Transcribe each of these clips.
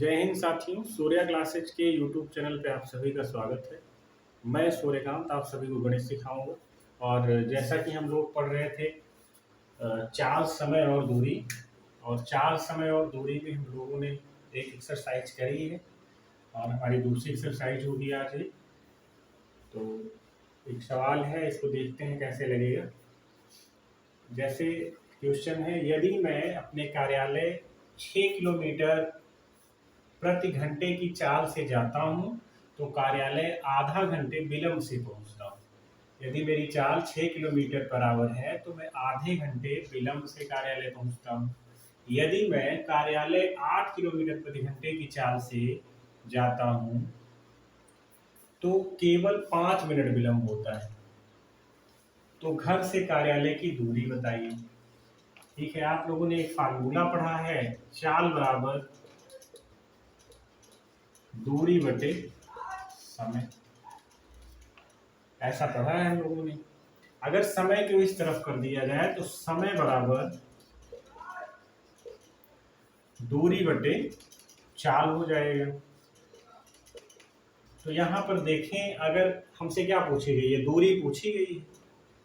जय हिंद साथियों, सूर्या क्लासेज के यूट्यूब चैनल पे आप सभी का स्वागत है। मैं सूर्यकांत आप सभी को गणित सिखाऊंगा। और जैसा कि हम लोग पढ़ रहे थे चाल, समय और दूरी, और चाल, समय और दूरी में हम लोगों ने एक एक्सरसाइज करी है और हमारी दूसरी एक्सरसाइज होगी आज ये। तो एक सवाल है, इसको देखते हैं कैसे लगेगा। जैसे क्वेश्चन है, यदि मैं अपने कार्यालय 6 किलोमीटर प्रति घंटे की चाल से जाता हूं तो कार्यालय आधा घंटे विलंब से पहुंचता हूं। यदि मेरी चाल 6 किलोमीटर पर आवर है तो मैं आधे घंटे विलंब से कार्यालय पहुंचता हूं। यदि मैं कार्यालय 8 किलोमीटर प्रति घंटे की चाल से जाता हूं तो केवल 5 मिनट विलंब होता है। तो घर से कार्यालय की दूरी बताइए। ठीक है, आप लोगों ने एक फार्मूला पढ़ा है, चाल बराबर दूरी बटे समय, ऐसा पढ़ा है हम लोगों ने। अगर समय को इस तरफ कर दिया जाए तो समय बराबर दूरी बटे चाल हो जाएगा। तो यहां पर देखें, अगर हमसे क्या पूछी गई है, दूरी पूछी गई है।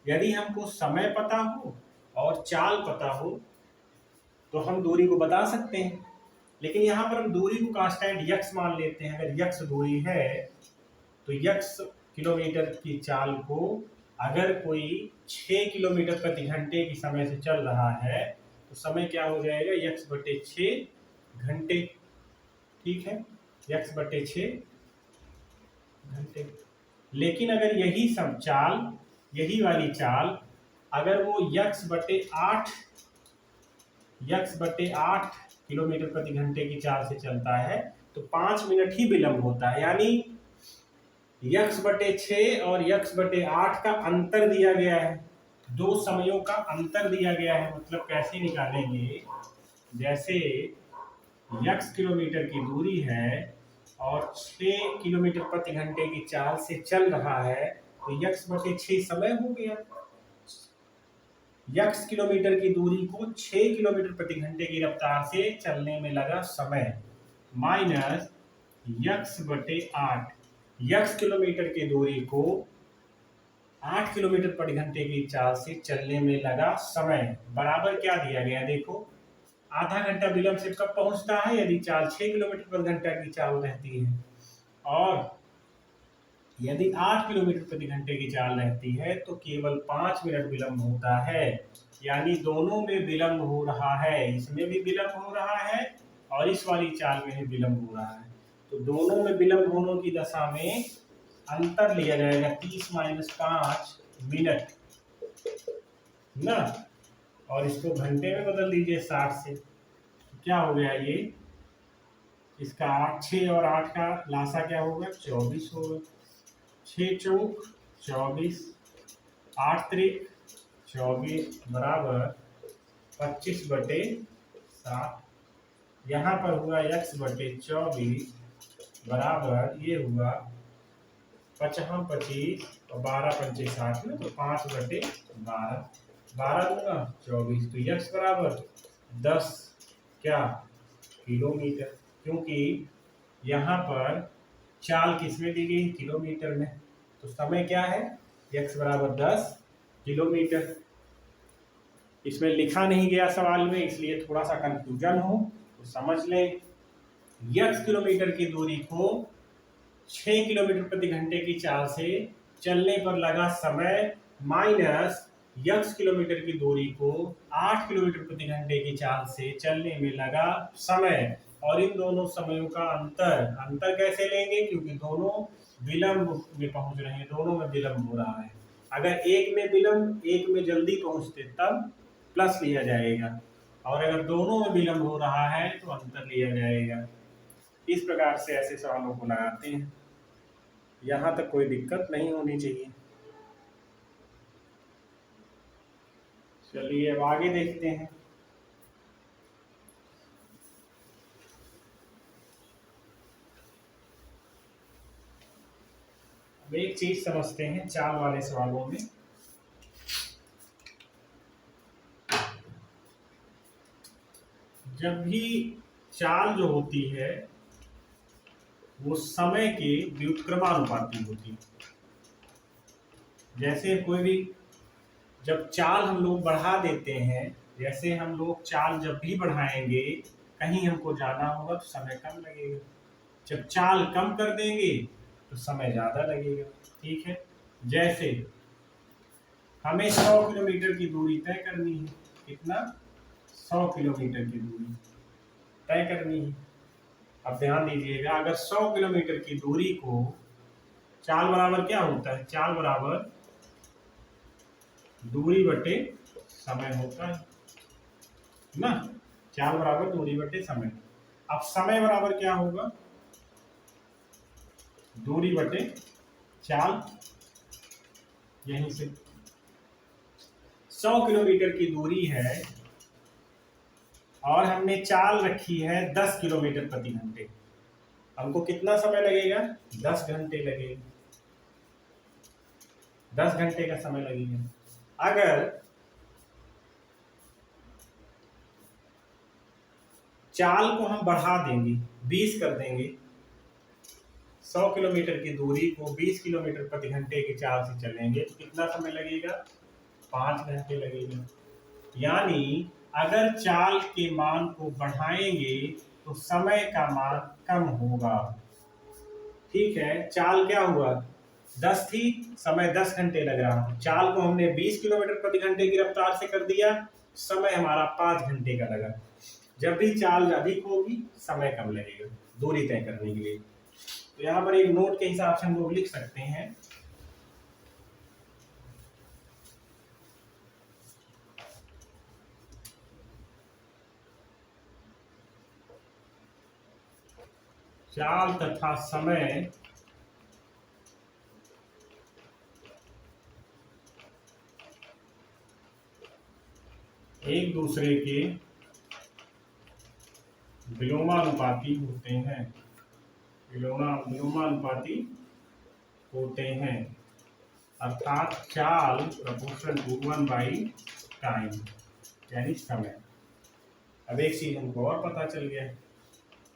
यदि हमको समय पता हो और चाल पता हो तो हम दूरी को बता सकते हैं, लेकिन यहां पर हम दूरी को कांस्टेंट यक्स मान लेते हैं। अगर यक्स दूरी है तो यक्स किलोमीटर की चाल को अगर कोई 6 किलोमीटर प्रति घंटे की समय से चल रहा है तो समय क्या हो जाएगा, यक्स बटे 6 घंटे। ठीक है, यक्स बटे 6 घंटे। लेकिन अगर यही सब चाल, यही वाली चाल अगर वो यक्स बटे 8 किलोमीटर प्रति घंटे की चाल से चलता है तो 5 मिनट ही विलंब होता है। यानी यक्स बटे 6 और यक्स बटे 8 का अंतर दिया गया है, दो समयों का अंतर दिया गया है। मतलब कैसे निकालेंगे, जैसे यक्स किलोमीटर की दूरी है और 6 किलोमीटर प्रति घंटे की चाल से चल रहा है तो यक्स बटे 6 समय हो गया। यक्स किलोमीटर की दूरी को 6 किलोमीटर प्रति घंटे की रफ्तार से चलने में लगा समय माइनस यक्स बटे 8, यक्स किलोमीटर की दूरी को 8 किलोमीटर प्रति घंटे की चाल से चलने में लगा समय बराबर क्या दिया गया, देखो आधा घंटा विलंब से कब पहुंचता है, यदि चाल 6 किलोमीटर प्रति घंटा की चाल रहती है, और यदि 8 किलोमीटर प्रति घंटे की चाल रहती है तो केवल 5 मिनट विलंब होता है। यानी दोनों में विलंब हो रहा है, इसमें भी विलंब हो रहा है और इस वाली चाल में भी विलंब हो रहा है। तो दोनों में विलंब होने की दशा में अंतर लिया जाएगा 30 माइनस 5 मिनट ना, और इसको घंटे में बदल दीजिए 60 से। तो क्या हो गया ये, इसका 8, 6 और 8 का लासा क्या होगा, 24 होगा। 6 चौक 24, 8 त्रिक 24 बराबर 25 बटे 7। यहाँ पर हुआ x बटे 24 बराबर ये हुआ 55 25 और 12 पंचे 60 में, तो 5 बटे 12, 12 दूंगा 24, तो x बराबर 10 क्या किलोमीटर, क्योंकि यहाँ पर चाल किसमें दी गई, किलोमीटर में। तो समय क्या है, x बराबर 10 किलोमीटर। इसमें लिखा नहीं गया सवाल में, इसलिए थोड़ा सा कंफ्यूजन हो तो समझ लें। x किलोमीटर की दूरी को 6 किलोमीटर प्रति घंटे की चाल से चलने पर लगा समय माइनस x किलोमीटर की दूरी को 8 किलोमीटर प्रति घंटे की चाल से चलने में लगा समय, और इन दोनों समयों का अंतर कैसे लेंगे, क्योंकि दोनों विलंब में पहुंच रहे हैं, दोनों में विलंब हो रहा है। अगर एक में विलंब, एक में जल्दी पहुंचते तब प्लस लिया जाएगा, और अगर दोनों में विलंब हो रहा है तो अंतर लिया जाएगा। इस प्रकार से ऐसे सवालों को लगाते हैं, यहां तक कोई दिक्कत नहीं होनी चाहिए। चलिए अब आगे देखते हैं। अब एक चीज समझते हैं चाल वाले सवालों में। जब भी चाल जो होती है वो समय के व्युत्क्रमानुपाती होती है। जैसे कोई भी जब चाल हम लोग बढ़ा देते हैं, जैसे हम लोग चाल जब भी बढ़ाएंगे, कहीं हमको जाना होगा तो समय कम लगेगा, जब चाल कम कर देंगे तो समय ज़्यादा लगेगा। ठीक है, जैसे हमें 100 किलोमीटर की दूरी तय करनी है। कितना? 100 किलोमीटर की दूरी तय करनी है। अब ध्यान दीजिएगा, अगर 100 किलोमीटर की दूरी को चाल बराबर क्या होता है? चाल बराबर दूरी बटे समय होता है ना। चाल बराबर दूरी बटे समय। अब समय बराबर क्या होगा? दूरी बटे चाल। यहीं से 100 किलोमीटर की दूरी है और हमने चाल रखी है 10 किलोमीटर प्रति घंटे। हमको कितना समय लगेगा? 10 घंटे लगेगा। 10 घंटे का समय लगेगा। अगर चाल को हम बढ़ा देंगे, 20 कर देंगे, 100 किलोमीटर की दूरी को 20 किलोमीटर प्रति घंटे की चाल से चलेंगे तो कितना समय लगेगा? 5 घंटे लगेगा। यानी अगर चाल के मान को बढ़ाएंगे तो समय का मान कम होगा। ठीक है, चाल क्या हुआ? 10 थी, समय 10 घंटे लग रहा। चाल को हमने 20 किलोमीटर प्रति घंटे की रफ्तार से कर दिया, समय हमारा 5 घंटे का लगा। जब भी चाल अधिक होगी समय कम लगेगा दूरी तय करने के लिए। तो यहाँ पर एक नोट के हिसाब से हम लोग लिख सकते हैं, चाल तथा समय एक दूसरे के विलोमानुपाती होते हैं। विलोमानुपाती होते हैं, अर्थात चाल प्रोपोर्शनल टू 1/टाइम यानी समय। अब एक चीज हमको और पता चल गया है,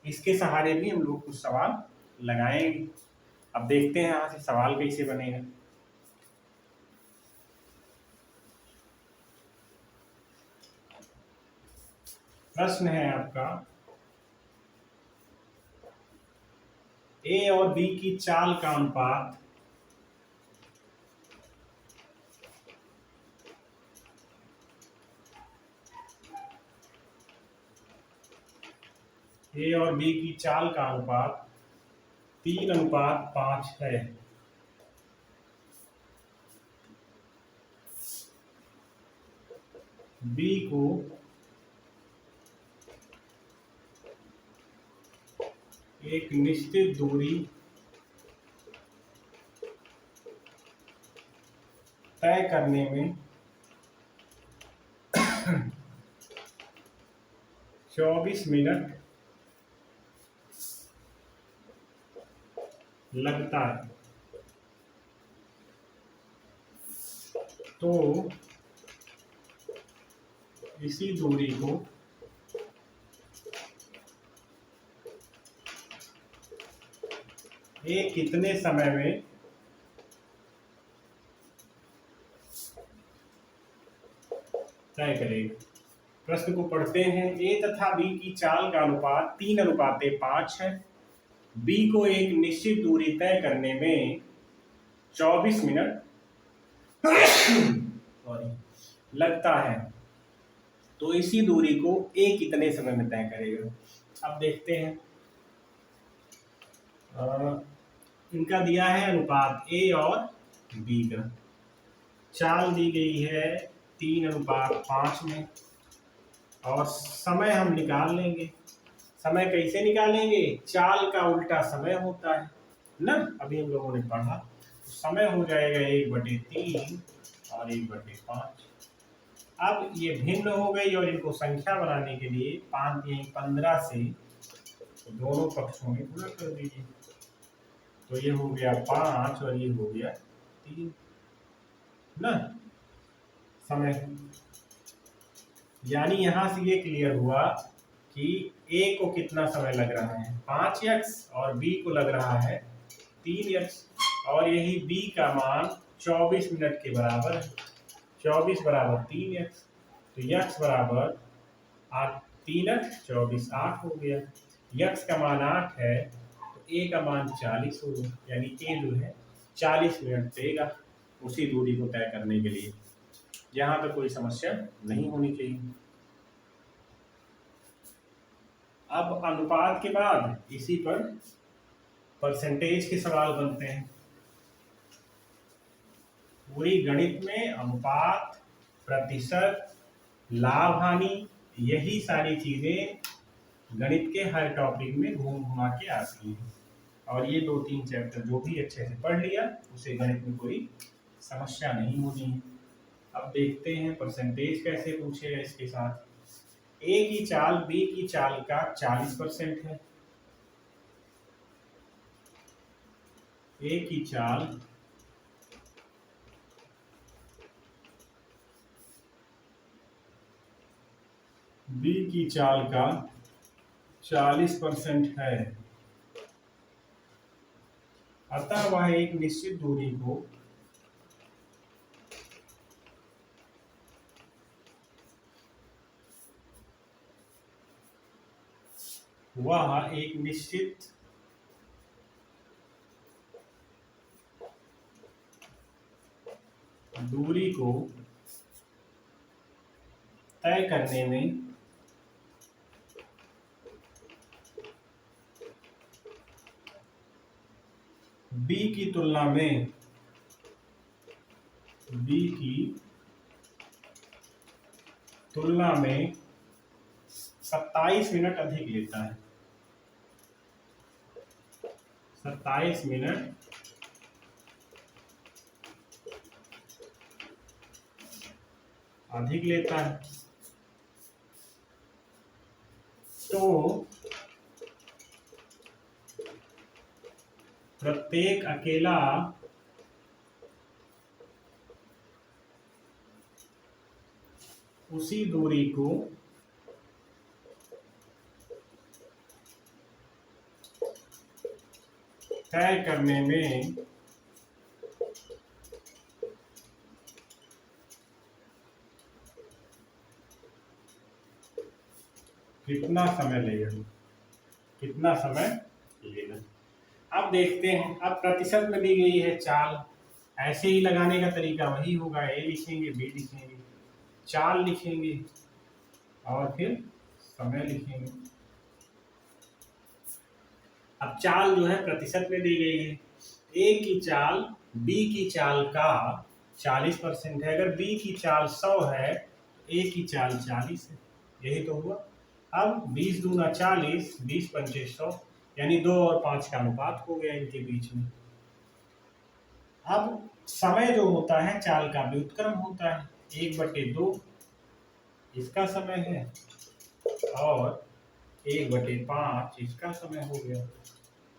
इसके सहारे भी हम लोग कुछ सवाल लगाएंगे। अब देखते हैं यहाँ से सवाल कैसे बनेगा। प्रश्न है आपका, ए और बी की चाल का अनुपात ए और बी की चाल का अनुपात 3:5 है। बी को एक निश्चित दूरी तय करने में 24 मिनट लगता है। तो इसी दूरी को ए कितने समय में तय करेगा? प्रश्न को पढ़ते हैं। ए तथा बी की चाल का अनुपात 3:5 है। बी को एक निश्चित दूरी तय करने में 24 मिनट लगता है। तो इसी दूरी को ए कितने समय में तय करेगा? अब देखते हैं। इनका दिया है अनुपात ए और बी का। चाल दी गई है 3:5 में और समय हम निकाल लेंगे। समय कैसे निकालेंगे? चाल का उल्टा समय होता है ना, अभी हम लोगों ने पढ़ा। तो समय हो जाएगा 1/3 और 1/5। अब ये भिन्न हो गई और इनको संख्या बनाने के लिए 15 से तो दोनों पक्षों में गुणा कर दीजिए। तो ये हो गया 5 और ये हो गया 3 ना समय। यानी यहां से ये क्लियर हुआ कि कि ए को कितना समय लग रहा है 5x और बी को लग रहा है 3x और यही बी का मान 24 मिनट के बराबर है। 24 बराबर 3x तो x बराबर 8 3x 24 8 हो गया। x का मान 8 है तो a का मान 40 हो गया, यानी a जो है 40 मिनट लेगा उसी दूरी को तय करने के लिए। यहाँ पे कोई समस्या नहीं होनी चाहिए। अब अनुपात के बाद इसी पर परसेंटेज के सवाल बनते हैं। पूरी गणित में अनुपात, प्रतिशत, लाभ हानि, यही सारी चीजें गणित के हर टॉपिक में घूम घुमा के आती हैं और ये 2-3 चैप्टर जो भी अच्छे से पढ़ लिया उसे गणित में कोई समस्या नहीं होनी है। अब देखते हैं परसेंटेज कैसे पूछेगा इसके साथ। ए की चाल बी की चाल का 40% है। ए की चाल बी की चाल का 40% है, अतः वह एक निश्चित दूरी को तय करने में बी की तुलना में 27 मिनट अधिक लेता है। 27 मिनट अधिक लेता है तो प्रत्येक अकेला उसी दूरी को तय करने में कितना समय लेगा। अब देखते हैं। अब प्रतिशत में दी गई है चाल, ऐसे ही लगाने का तरीका वही होगा। ए लिखेंगे, बी लिखेंगे, चाल लिखेंगे और फिर समय लिखेंगे। अब चाल जो है प्रतिशत में दी गई है। ए की चाल बी की चाल का 40% है। अगर बी की चाल 100 है तो ए की चाल 40 है। यही तो हुआ। अब 20 दूना 40, 20 पंचे 100, यानी 2 और 5 का अनुपात हो गया इनके बीच में। अब समय जो होता है चाल का व्युत्क्रम होता है। 1/2 इसका समय है और 1/5 इसका समय हो गया।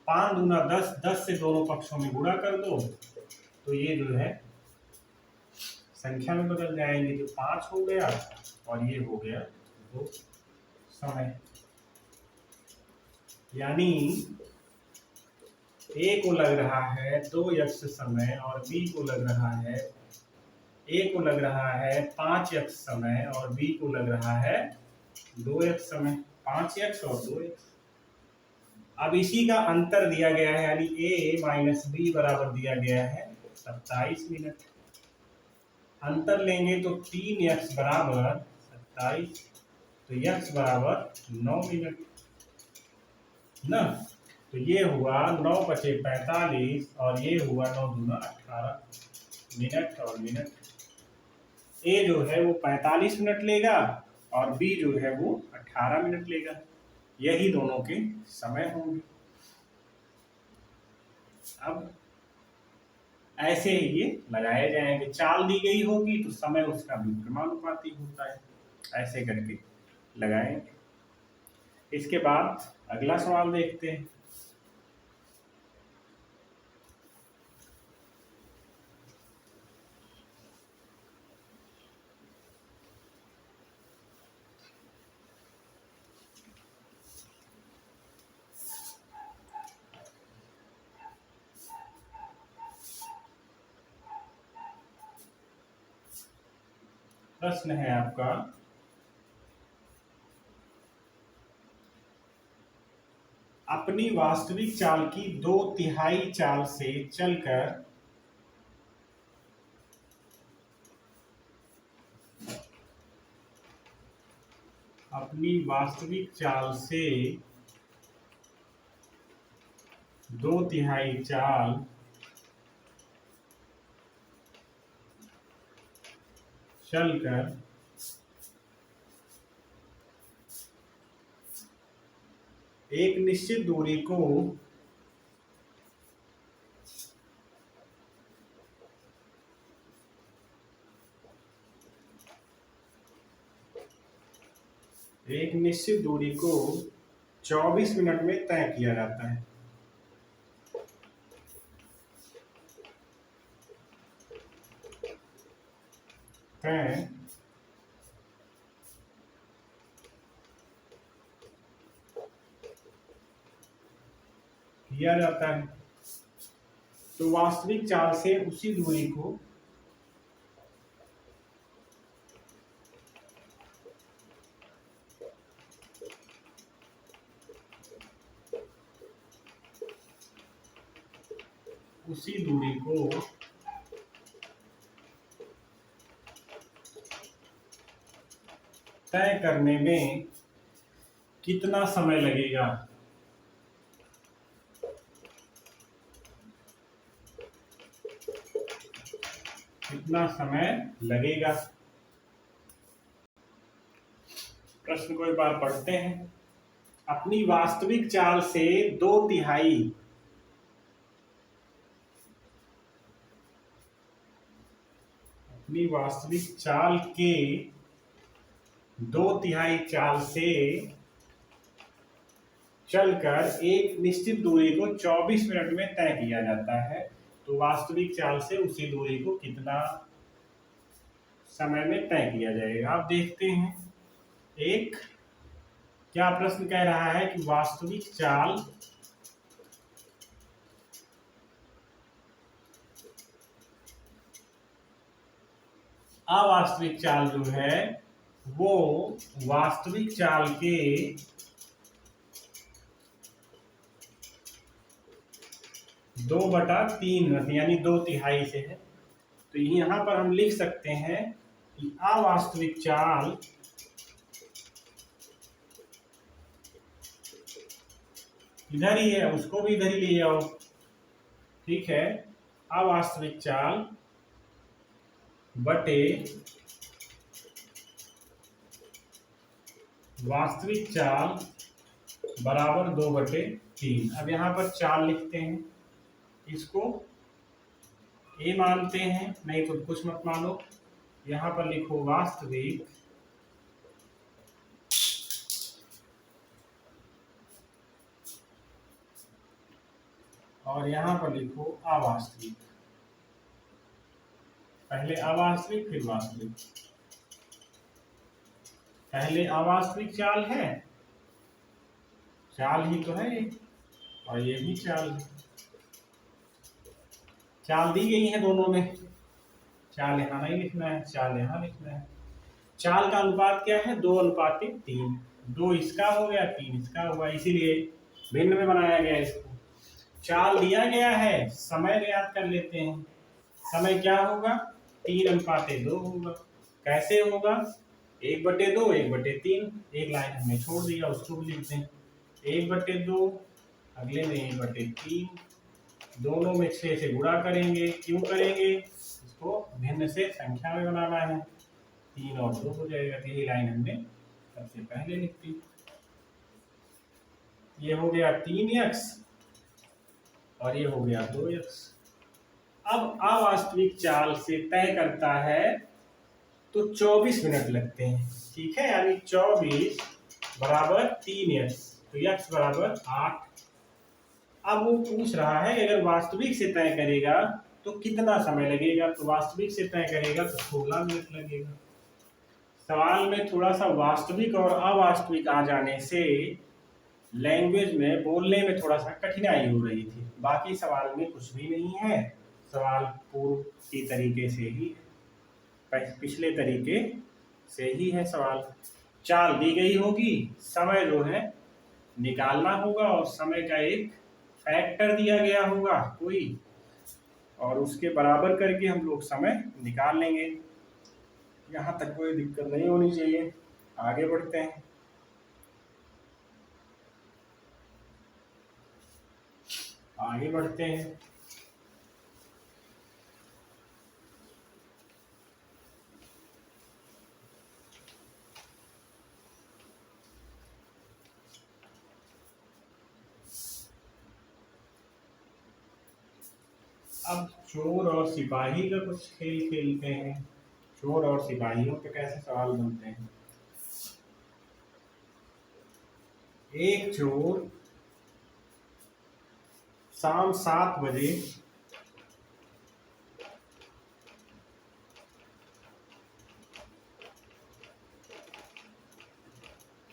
5 दूना 10, 10 से दोनों पक्षों में गुणा कर दो तो ये जो है संख्या में बदल जाएंगे, तो 5 हो गया और ये हो गया 2 समय। यानी ए को लग रहा है 2x समय और बी को लग रहा है, ए को लग रहा है 5x समय और बी को लग रहा है 2x समय। 5x और 2x। अब इसी का अंतर दिया गया है, यानी a माइनस बी बराबर दिया गया है 27 मिनट। अंतर लेंगे तो 3x बराबर 27 तो x बराबर 9 मिनट ना। तो ये हुआ 9 बचे 45 और ये हुआ 9 दूना 18 मिनट और मिनट। ए जो है वो 45 मिनट लेगा और बी जो है वो 18 मिनट लेगा। यही दोनों के समय होंगे। अब ऐसे ही ये लगाए जाएंगे। चाल दी गई होगी तो समय उसका व्युत्क्रमानुपाती होता है। ऐसे करके लगाएंगे। इसके बाद अगला सवाल देखते हैं। प्रश्न है आपका, अपनी वास्तविक चाल की 2/3 चाल से चलकर अपनी वास्तविक चाल से 2/3 चाल चलकर एक निश्चित दूरी को एक निश्चित दूरी को 24 मिनट में तय किया जाता है। तय किया जाता है। तो वास्तविक चाल से उसी दूरी को तय करने में कितना समय लगेगा? कितना समय लगेगा? प्रश्न को एक बार पढ़ते हैं। अपनी वास्तविक चाल से 2/3 अपनी वास्तविक चाल के 2/3 चाल से चलकर एक निश्चित दूरी को 24 मिनट में तय किया जाता है। तो वास्तविक चाल से उसी दूरी को कितना समय में तय किया जाएगा? आप देखते हैं, एक क्या प्रश्न कह रहा है कि वास्तविक चाल अवास्तविक चाल जो है वो वास्तविक चाल के 2/3 यानी 2/3 से है। तो यहाँ पर हम लिख सकते हैं कि अवास्तविक चाल इधर ही है, उसको भी इधर ही ले जाओ, ठीक है। अवास्तविक चाल बटे वास्तविक चाल बराबर 2/3। अब यहाँ पर चाल लिखते हैं, इसको ए मानते हैं, नहीं तो कुछ मत मानो। यहाँ पर लिखो वास्तविक और यहाँ पर लिखो अवास्तविक। पहले अवास्तविक फिर वास्तविक। पहले अवास्तविक चाल है, चाल ही तो है, और ये भी चाल है। चाल दी गई है दोनों में, चाल यहाँ नहीं लिखना है, चाल यहाँ लिखना है। चाल का अनुपात क्या है? 2:3। 2 इसका हो गया, 3 इसका हुआ, इसीलिए भिन्न में बनाया गया इसको। चाल दिया गया है, समय ज्ञात कर लेते हैं। समय क्या होगा? 3:2 होगा। कैसे होगा? 1/2 1/3। एक लाइन हमने छोड़ दिया, उसको भी लिखते हैं। 1/2 अगले में 1/3, दोनों में 6 से गुणा करेंगे। क्यों करेंगे? इसको भिन्न से संख्या में बनाना है। 3 और 2 हो जाएगा। यही लाइन हमने सबसे पहले लिख दी। ये हो गया 3x और ये हो गया 2x। अब अवास्तविक चाल से तय करता है तो 24 मिनट लगते हैं, ठीक है। यानी 24 बराबर 3x, तो x बराबर 8। अब वो पूछ रहा है कि अगर वास्तविक से तय करेगा तो कितना समय लगेगा? तो वास्तविक से तय करेगा तो 16 मिनट लगेगा। सवाल में थोड़ा सा वास्तविक और अवास्तविक आ जाने से लैंग्वेज में बोलने में थोड़ा सा कठिनाई हो रही थी। बाकी सवाल में कुछ भी नहीं है, सवाल पूर्व की तरीके से ही, पिछले तरीके सही है सवाल। चाल दी गई होगी, समय जो है निकालना होगा और समय का एक फैक्टर दिया गया होगा कोई, और उसके बराबर करके हम लोग समय निकाल लेंगे। यहाँ तक कोई दिक्कत नहीं होनी चाहिए। आगे बढ़ते हैं। आगे बढ़ते हैं। अब चोर और सिपाही का कुछ खेल खेलते हैं। चोर और सिपाहियों पे कैसे सवाल बनते हैं। एक चोर शाम 7 बजे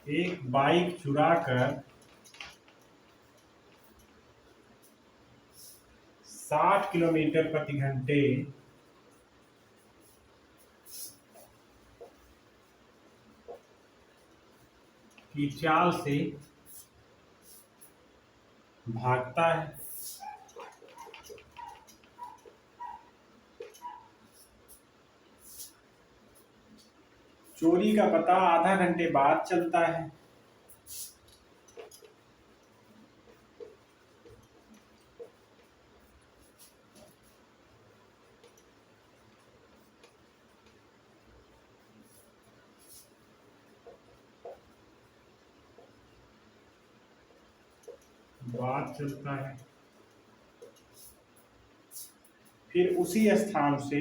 एक बाइक चुरा कर 60 किलोमीटर प्रति घंटे की चाल से भागता है। चोरी का पता आधा घंटे बाद चलता है। फिर उसी स्थान से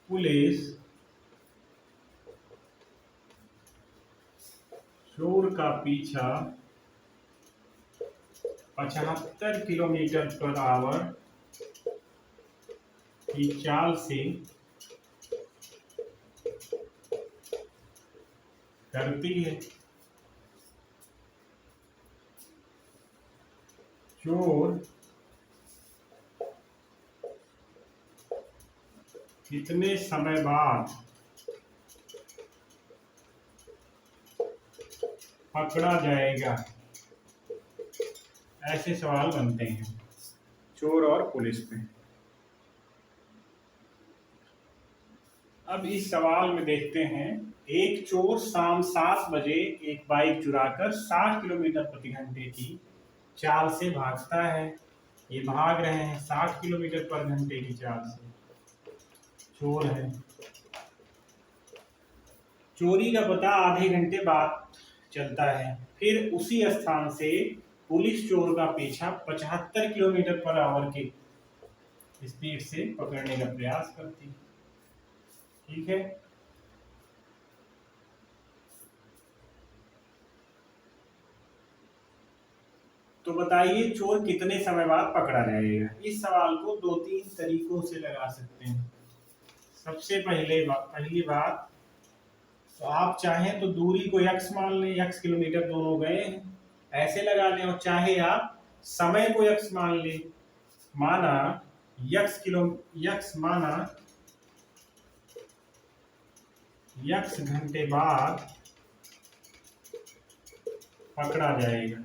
पुलिस चोर का पीछा 75 किलोमीटर पर आवर की चाल से करती है। चोर कितने समय बाद पकड़ा जाएगा। ऐसे सवाल बनते हैं चोर और पुलिस पे। अब इस सवाल में देखते हैं, एक चोर शाम 7 बजे एक बाइक चुराकर 60 किलोमीटर प्रति घंटे की चाल से भागता है। ये भाग रहे हैं 60 किलोमीटर पर घंटे की चाल से। चोर है। चोरी का पता आधे घंटे बाद चलता है। फिर उसी स्थान से पुलिस चोर का पीछा 75 किलोमीटर पर आवर की स्पीड से पकड़ने का प्रयास करती है। ठीक है। तो बताइए चोर कितने समय बाद पकड़ा जाएगा। इस सवाल को 2-3 तरीकों से लगा सकते हैं। सबसे पहली बात, तो आप चाहें तो दूरी को x मान लें, x किलोमीटर दोनों गए हैं, ऐसे लगा लें। और चाहे आप समय को x मान लें, माना x घंटे बाद पकड़ा जाएगा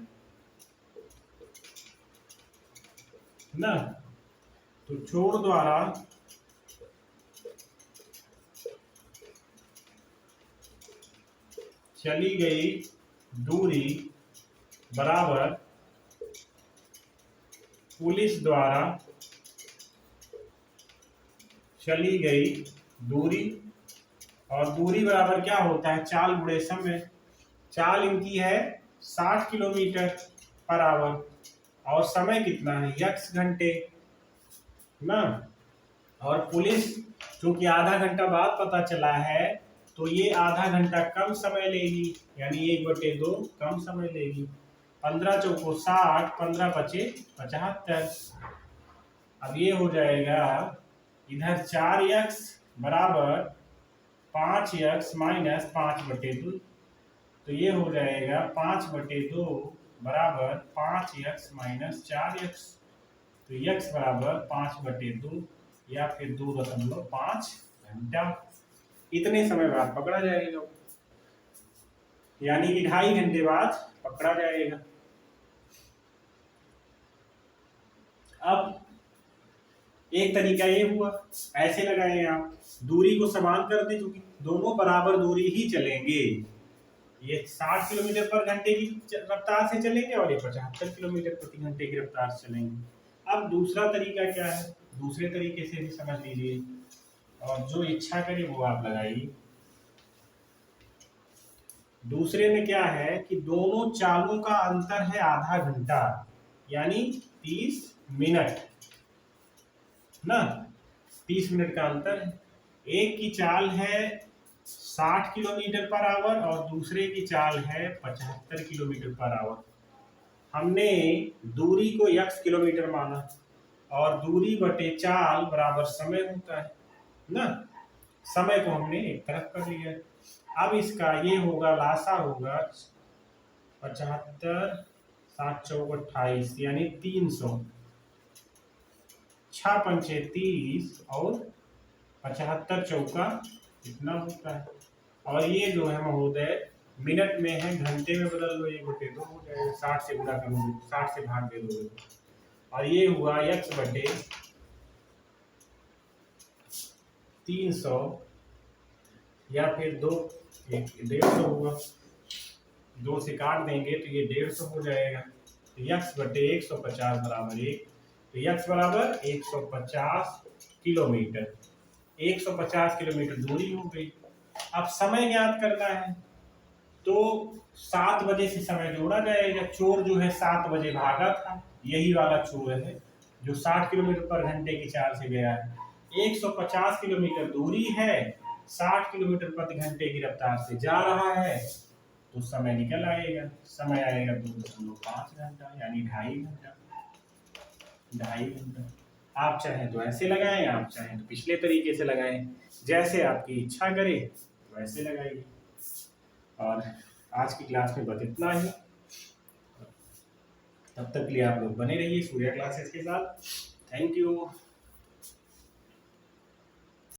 ना। तो चोर द्वारा चली गई दूरी बराबर पुलिस द्वारा चली गई दूरी, और दूरी बराबर क्या होता है, चाल गुणे समय। चाल इनकी है 60 किलोमीटर पर आवर और समय कितना है, x घंटे ना। और पुलिस चूंकि आधा घंटा बाद पता चला है, तो ये आधा घंटा कम समय लेगी, यानी 1/2 कम समय लेगी। 15 चौको 60, 15 बचे 75। अब ये हो जाएगा इधर 4x बराबर 5x माइनस 5/2। तो ये हो जाएगा 5/2 बराबर 5x माइनस 4x। तो x बराबर 5/2 या फिर 2.5 घंटा। इतने समय बाद पकड़ा जाएगा, यानी कि 2.5 घंटे बाद पकड़ा जाएगा। अब एक तरीका ये हुआ, ऐसे लगाए आप, दूरी को समान कर दें, क्योंकि दोनों बराबर दूरी ही चलेंगे। ये 60 किलोमीटर पर घंटे की रफ्तार से चलेंगे और ये 75 किलोमीटर प्रति घंटे की रफ्तार से चलेंगे। अब दूसरा तरीका क्या है, दूसरे तरीके से भी समझ लीजिए, और जो इच्छा करे वो आप लगाइए। दूसरे में क्या है कि दोनों चालों का अंतर है आधा घंटा, यानी 30 मिनट ना, 30 मिनट का अंतर है। एक की चाल है 60 किलोमीटर पर आवर और दूसरे की चाल है 75 किलोमीटर पर आवर। हमने दूरी को x किलोमीटर माना और दूरी बटे चाल बराबर समय होता है ना, समय को हमने एक तरफ कर लिया। अब इसका ये होगा, लासा होगा 75 7 चौक 28 यानी 300, 6 पंचे 30 और 75 चौका इतना होता है। और ये जो है महोदय मिनट में है, घंटे में बदल दो, 1/2 हो जाएगा, 60 से गुणा करोगे, 60 से भाग दे दोगे। और ये हुआ x/300 या फिर 150 होगा, 2 से काट देंगे तो ये 150 हो जाएगा। तो x/150 बराबर 1। तो x बराबर 150 किलोमीटर, 150 किलोमीटर दूरी हो गई। अब समय ज्ञात करना है, तो 7 बजे से समय जोड़ा जाएगा। चोर जो है 7 बजे भागा था, यही वाला चोर है जो 60 किलोमीटर पर घंटे की चाल से गया है। 150 किलोमीटर दूरी है, 60 किलोमीटर प्रति घंटे की रफ्तार से जा रहा है, तो समय निकल आएगा, समय आएगा 2.5 घंटा, यानी 2.5 घंटा। 2.5 घंटा। आप चाहें तो ऐसे लगाएं, आप चाहें तो पिछले तरीके से लगाएं, जैसे आपकी इच्छा करे वैसे लगाइए। और आज की क्लास में बस इतना ही। तब तक के लिए आप लोग बने रहिए सूर्या क्लासेस के साथ। Thank you.